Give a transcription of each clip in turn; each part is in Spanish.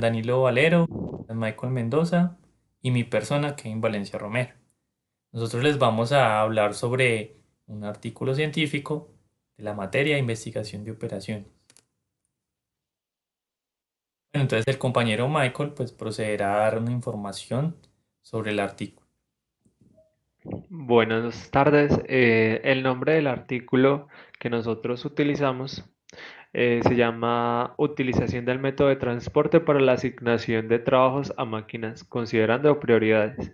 Danilo Valero, Michael Mendoza y mi persona, Kevin Valencia Romero. Nosotros les vamos a hablar sobre un artículo científico de la materia de investigación de operaciones. Bueno, entonces el compañero Michael pues procederá a dar una información sobre el artículo. Buenas tardes. El nombre del artículo que nosotros utilizamos se llama Utilización del método de transporte para la asignación de trabajos a máquinas, considerando prioridades.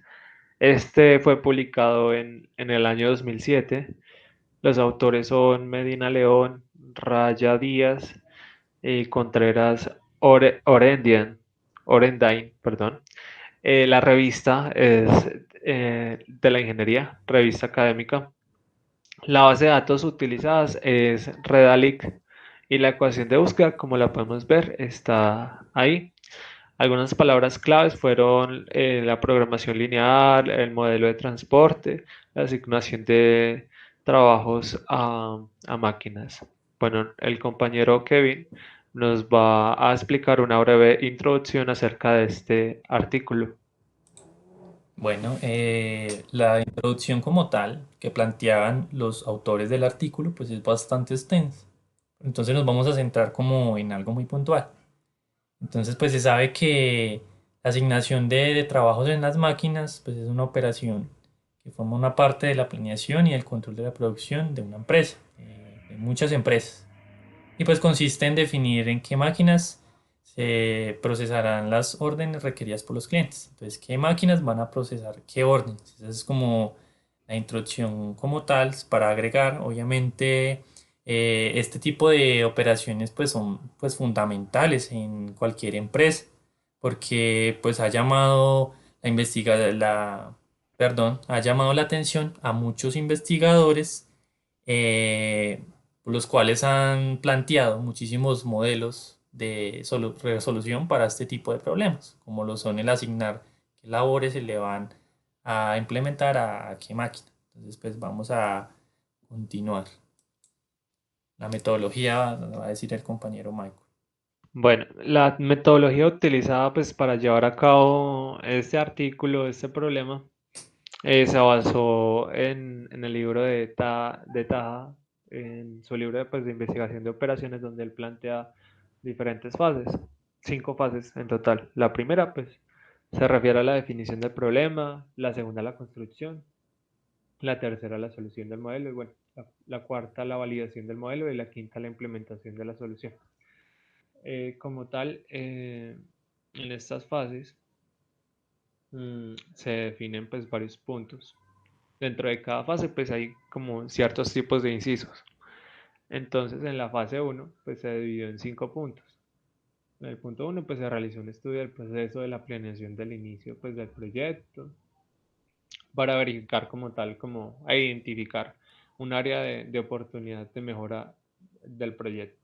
Este fue publicado en el año 2007. Los autores son Medina León, Raya Díaz y Contreras Orendain, perdón. La revista es de la ingeniería, revista académica. La base de datos utilizadas es Redalic y la ecuación de búsqueda, como la podemos ver, está ahí. Algunas palabras claves fueron la programación lineal, el modelo de transporte, la asignación de trabajos a máquinas. Bueno, el compañero Kevin nos va a explicar una breve introducción acerca de este artículo. Bueno, la introducción como tal que planteaban los autores del artículo pues es bastante extensa. Entonces nos vamos a centrar como en algo muy puntual. Entonces, pues se sabe que la asignación de trabajos en las máquinas, pues es una operación que forma una parte de la planeación y el control de la producción de una empresa, de muchas empresas. Y pues consiste en definir en qué máquinas se procesarán las órdenes requeridas por los clientes. Entonces, qué máquinas van a procesar qué órdenes. Esa es como la introducción como tal para agregar, obviamente, este tipo de operaciones pues son pues fundamentales en cualquier empresa porque pues ha llamado ha llamado la atención a muchos investigadores, eh, los cuales han planteado muchísimos modelos de resolución para este tipo de problemas, como lo son el asignar qué labores se le van a implementar a qué máquina. Entonces, pues vamos a continuar. La metodología va a decir el compañero Michael. Bueno, la metodología utilizada pues para llevar a cabo este artículo, este problema, se basó en el libro de Taha, en su libro pues, de investigación de operaciones, donde él plantea diferentes fases, 5 fases en total. La primera, pues, se refiere a la definición del problema, la segunda a la construcción, la tercera a la solución del modelo, y bueno, la cuarta a la validación del modelo y la quinta a la implementación de la solución. Como tal, en estas fases se definen pues varios puntos. Dentro de cada fase pues hay como ciertos tipos de incisos. Entonces en la fase uno pues se dividió en 5 puntos. En el punto uno pues se realizó un estudio del proceso de la planeación del inicio pues del proyecto para verificar como tal, como a identificar un área de oportunidad de mejora del proyecto.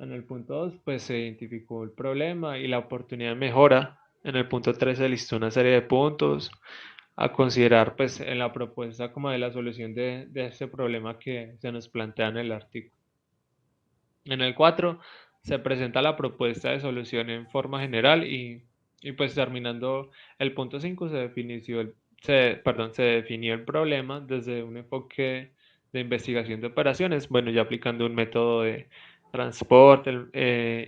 En el punto 2 pues se identificó el problema y la oportunidad de mejora. En el punto 3 se listó una serie de puntos a considerar pues en la propuesta como de la solución de este problema que se nos plantea en el artículo. En el 4 se presenta la propuesta de solución en forma general y pues terminando el punto 5 se definió el problema desde un enfoque de investigación de operaciones, bueno, ya aplicando un método de transporte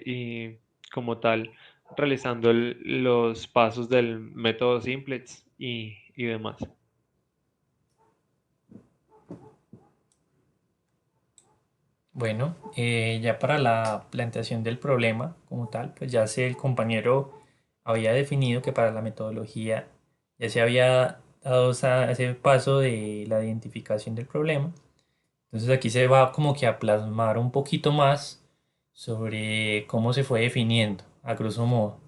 y como tal realizando los pasos del método simplex y demás. Bueno, ya para la planteación del problema como tal, pues ya sé el compañero había definido que para la metodología ya se había dado ese paso de la identificación del problema. Entonces aquí se va como que a plasmar un poquito más sobre cómo se fue definiendo, a grosso modo.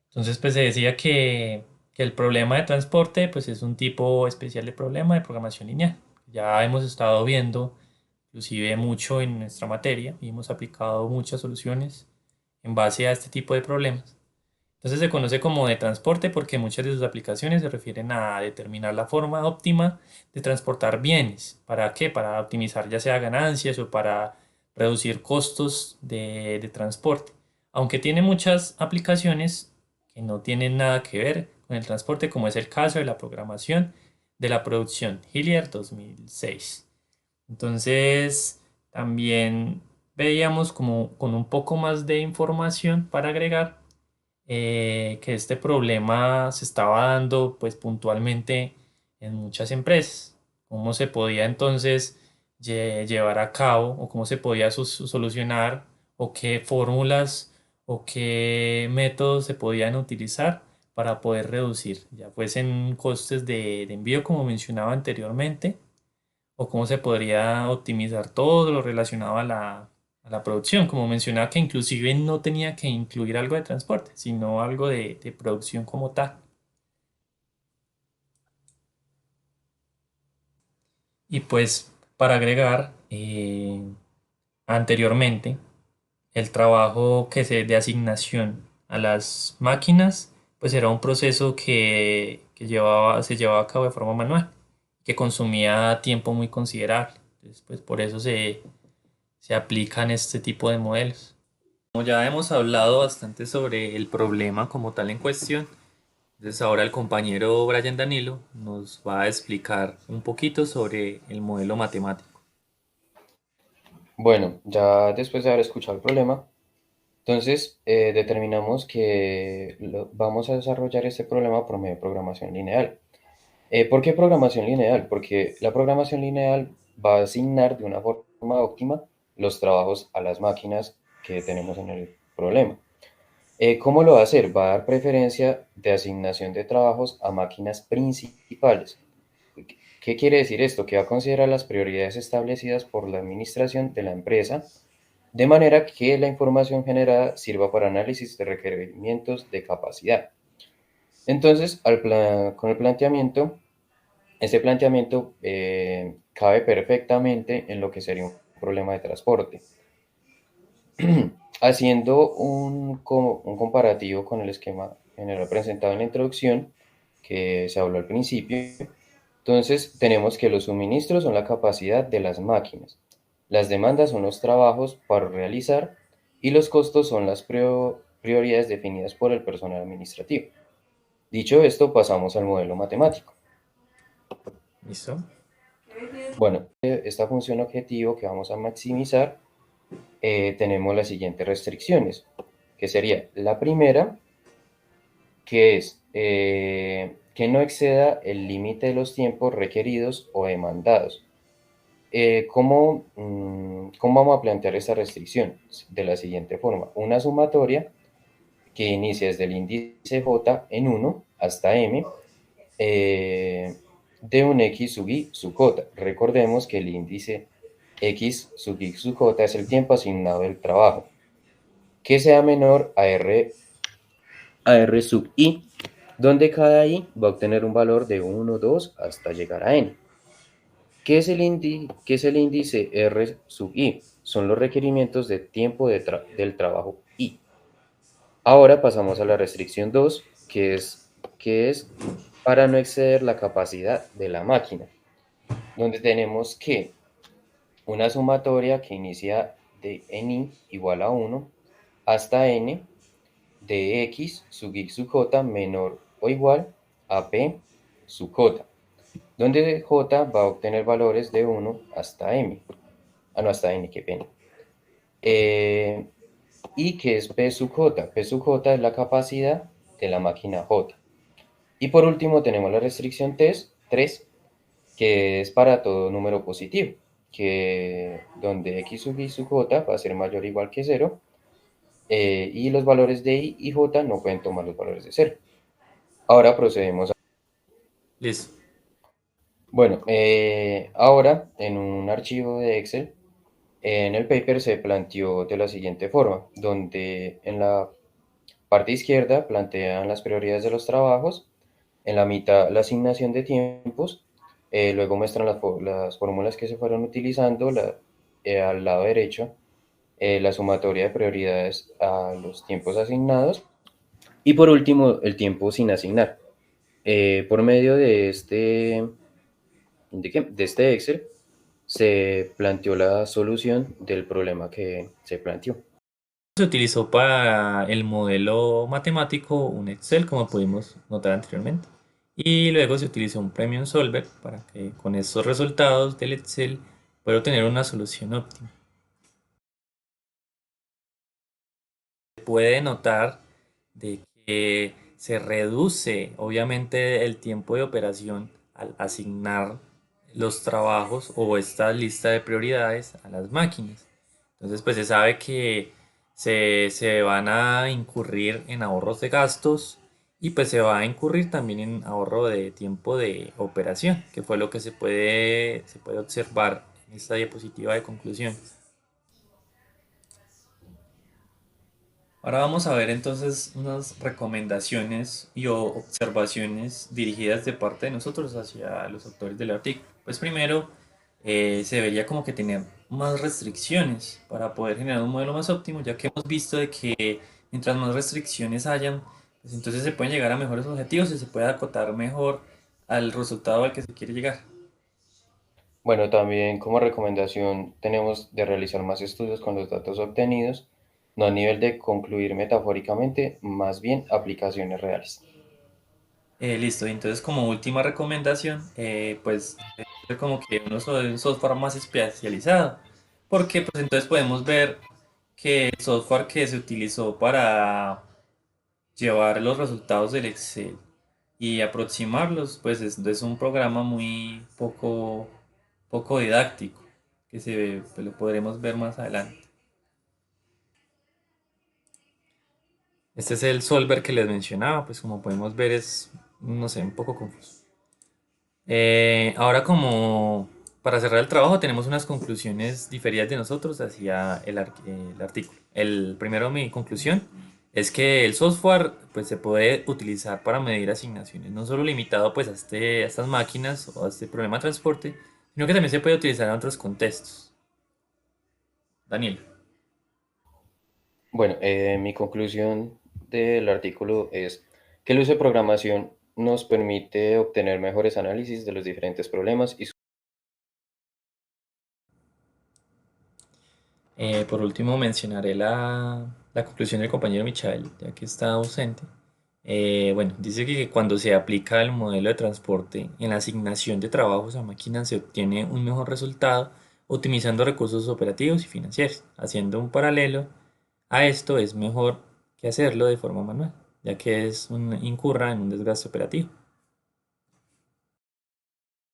Entonces pues se decía que el problema de transporte pues es un tipo especial de problema de programación lineal. Ya hemos estado viendo inclusive mucho en nuestra materia y hemos aplicado muchas soluciones en base a este tipo de problemas. Entonces se conoce como de transporte porque muchas de sus aplicaciones se refieren a determinar la forma óptima de transportar bienes. ¿Para qué? Para optimizar ya sea ganancias o para reducir costos de transporte. aunque tiene muchas aplicaciones que no tienen nada que ver con el transporte, como es el caso de la programación de la producción Hillier 2006. Entonces, también veíamos como con un poco más de información para agregar que este problema se estaba dando pues puntualmente en muchas empresas. ¿Cómo se podía entonces llevar a cabo o cómo se podía solucionar o qué fórmulas o qué métodos se podían utilizar para poder reducir, ya fuesen costes de envío como mencionaba anteriormente, o cómo se podría optimizar todo lo relacionado a la producción? Como mencionaba, que inclusive no tenía que incluir algo de transporte, sino algo de producción como tal. Y pues para agregar, anteriormente, el trabajo de asignación a las máquinas, pues era un proceso se llevaba a cabo de forma manual, que consumía tiempo muy considerable. Entonces, pues por eso se aplican este tipo de modelos. Como ya hemos hablado bastante sobre el problema como tal en cuestión, entonces ahora el compañero Brian Danilo nos va a explicar un poquito sobre el modelo matemático. Bueno, ya después de haber escuchado el problema, entonces determinamos que vamos a desarrollar este problema por medio de programación lineal. ¿Por qué programación lineal? Porque la programación lineal va a asignar de una forma óptima los trabajos a las máquinas que tenemos en el problema. ¿Cómo lo va a hacer? Va a dar preferencia de asignación de trabajos a máquinas principales. ¿Qué quiere decir esto? Que va a considerar las prioridades establecidas por la administración de la empresa, de manera que la información generada sirva para análisis de requerimientos de capacidad. Entonces, con el planteamiento, este planteamiento cabe perfectamente en lo que sería un problema de transporte. Haciendo un comparativo con el esquema general presentado en la introducción, que se habló al principio, entonces tenemos que los suministros son la capacidad de las máquinas, las demandas son los trabajos para realizar y los costos son las prioridades definidas por el personal administrativo. Dicho esto, pasamos al modelo matemático. ¿Listo? Bueno, esta función objetivo que vamos a maximizar, tenemos las siguientes restricciones, que sería la primera, que es que no exceda el límite de los tiempos requeridos o demandados. ¿Cómo vamos a plantear esta restricción? De la siguiente forma, una sumatoria que inicia desde el índice j en 1 hasta m de un x sub i sub j. Recordemos que el índice x sub i sub j es el tiempo asignado del trabajo, que sea menor a r sub i, donde cada i va a obtener un valor de 1, 2 hasta llegar a n. ¿Qué es el índice R sub I? Son los requerimientos de tiempo del trabajo I. Ahora pasamos a la restricción 2, que es para no exceder la capacidad de la máquina, donde tenemos que una sumatoria que inicia de ni igual a 1 hasta n de x sub i sub j menor o igual a p sub j, donde j va a obtener valores de 1 hasta m. No, hasta n, qué pena. Eh, y que es P sub J. P sub J es la capacidad de la máquina J. Y por último tenemos la restricción 3, que es para todo número positivo, que donde x sub i sub j va a ser mayor o igual que 0, y los valores de i y j no pueden tomar los valores de 0. Ahora procedemos a... Listo. Bueno, ahora en un archivo de Excel, en el paper se planteó de la siguiente forma, donde en la parte izquierda plantean las prioridades de los trabajos, en la mitad la asignación de tiempos, luego muestran las fórmulas que se fueron utilizando, al lado derecho la sumatoria de prioridades a los tiempos asignados y por último el tiempo sin asignar. Por medio de este Excel se planteó la solución del problema que se planteó. Se utilizó para el modelo matemático un Excel, como pudimos notar anteriormente. Y luego se utilizó un Premium Solver para que con estos resultados del Excel pueda obtener una solución óptima. Se puede notar de que se reduce obviamente el tiempo de operación al asignar los trabajos o esta lista de prioridades a las máquinas. Entonces, pues se sabe que se van a incurrir en ahorros de gastos y pues se va a incurrir también en ahorro de tiempo de operación, que fue lo que se puede observar en esta diapositiva de conclusión. Ahora vamos a ver entonces unas recomendaciones y o observaciones dirigidas de parte de nosotros hacia los autores del artículo. Pues primero, se debería como que tener más restricciones para poder generar un modelo más óptimo, ya que hemos visto de que mientras más restricciones hayan, pues entonces se pueden llegar a mejores objetivos y se puede acotar mejor al resultado al que se quiere llegar. Bueno, también como recomendación tenemos de realizar más estudios con los datos obtenidos, no a nivel de concluir metafóricamente, más bien aplicaciones reales. Listo, y entonces como última recomendación, pues es como que uno un software más especializado, porque pues entonces podemos ver que el software que se utilizó para llevar los resultados del Excel y aproximarlos, pues es un programa muy poco didáctico, que pues, lo podremos ver más adelante. Este es el solver que les mencionaba, pues como podemos ver es, no sé, un poco confuso. Ahora como para cerrar el trabajo tenemos unas conclusiones diferidas de nosotros hacia el artículo. El primero, mi conclusión es que el software pues se puede utilizar para medir asignaciones, no solo limitado pues a estas máquinas o a este problema de transporte, sino que también se puede utilizar en otros contextos. Daniel. Bueno, mi conclusión del artículo es que el uso de programación nos permite obtener mejores análisis de los diferentes problemas y Por último, mencionaré la conclusión del compañero Michael, ya que está ausente. Bueno, dice que cuando se aplica el modelo de transporte en la asignación de trabajos a máquinas se obtiene un mejor resultado optimizando recursos operativos y financieros. Haciendo un paralelo a esto es mejor que hacerlo de forma manual, ya que incurra en un desgaste operativo.